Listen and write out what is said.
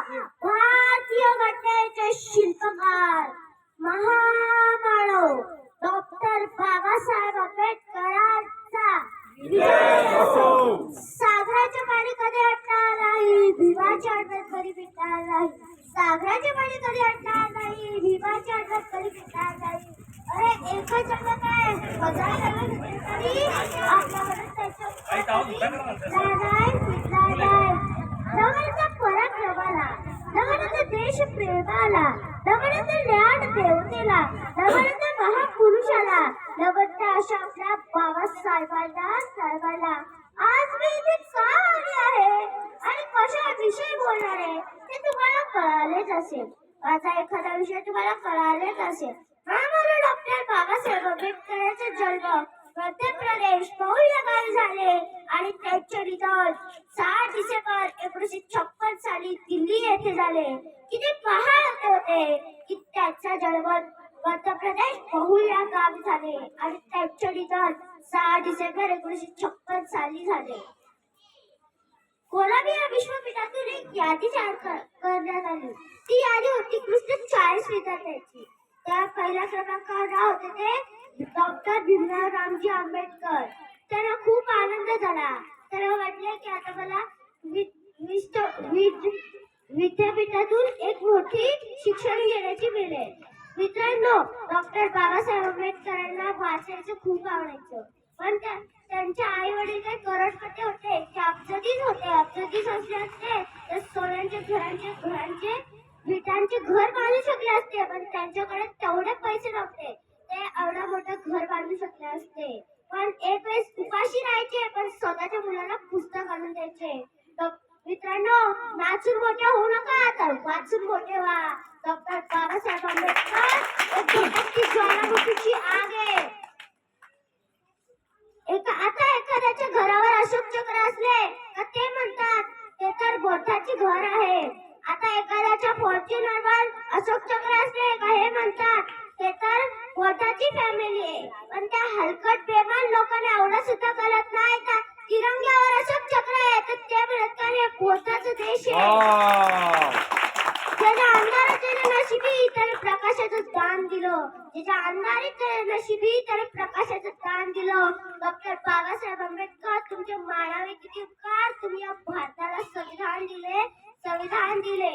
भारतीय घटनेचे शिल्पकार महामानव डॉक्टर बाबासाहेब आंबेडकरांचा सागराचे पाणी कधी हटणार नाही, भीमाची आठवण कधी मिटणार नाही. सागराचे पाणी कधी हटणार नाही, भीमाची आठवण कधी मिटणार नाही. अरे एकच जन्म काय 1000 जन्म घेतले तरी आपल्याकडे त्याच्या मिटणार नाही. नवनचा पराक्रमाला, नवनचा देश प्रेमाला, नवनचा ज्ञान देवतेला, नवनचा महापुरुषाला, नवनच्या अशा आपल्या बाबासाहेबांना आज मी इथे का आले आहे आणि कशा विषयी बोलणार आहे ते तुम्हाला कळालेच असेल. माझा एखादा विषय तुम्हाला कळालेच असेल. महामानव डॉक्टर बाबासाहेब आंबेडकरांचा जन्म मध्य प्रदेश पौल या गावी झाले आणि त्यांचे निधन 6 डिसेंबर 1956 साली दिल्ली येथे झाले. किती पहाड होते की त्यांचा जन्म मध्य प्रदेश पौल या गावी झाले आणि त्यांचे निधन 6 डिसेंबर 1956 साली झाले. कोलंबिया विश्वविद्यालयातून एक यादी तयार करण्यात आली. ती यादी होती कृष्ण 40 विद्यार्थ्यांची. त्या पहिल्या क्रमांकावर नाव होते ते डॉक्टर भीमराव रामजी आंबेडकर. त्यांना खूप आनंद झाला. त्यांना वाटले की आता मला विद्यापीठातून एक मोठी शिक्षण घेण्याची मिळेल. मित्रांनो, डॉक्टर बाबासाहेब आंबेडकरांना वाचायचं खूप आवडायचं. पण त्यांच्या आई वडील काही करोडपती होते, ते अब्जाधीश होते. अब्जाधीश असले असते तर सोन्याच्या घरांचे विटांचे घर बांधू शकले असते, पण त्यांच्याकडे तेवढे पैसे नव्हते. ते एवढं मोठं घर बांधू शकले असते. पण एक वेळेस उपाशी राहायचे, पण स्वतःच्या मुलाला पुस्तक आणून द्यायचे. मित्रांनो, नाचून मोठे होऊ नका, तर वाचून मोठे व्हा. डॉक्टर बाबासाहेब आंबेडकर ज्वालामुखीची आग आहे. आता एखाद्याच्या घरावर अशोक चक्र असले तर ते म्हणतात ते तर बोधाचे घर आहे. आता एखाद्याच्या फॉर्च्युनरवर अशोक चक्र असले का हे म्हणतात ते तर बोधाची फॅमिली आहे. पण त्या हलकट बेमान लोकांना एवढं सुद्धा कळत नाही का तिरंग्यावर अशोक चक्र आहे तर ते म्हणत का हे बोधाचा देश आहे. ज्याच्या अंधाराच्या नशिबी त्याने प्रकाशाचं दान दिलं. ज्याच्या अंधाराच्या नशिबी त्याने प्रकाशाचं दान दिलं. डॉक्टर बाबासाहेब आंबेडकर तुमचे मानावे किती उपकार. तुम्ही या भारताला संविधान दिले.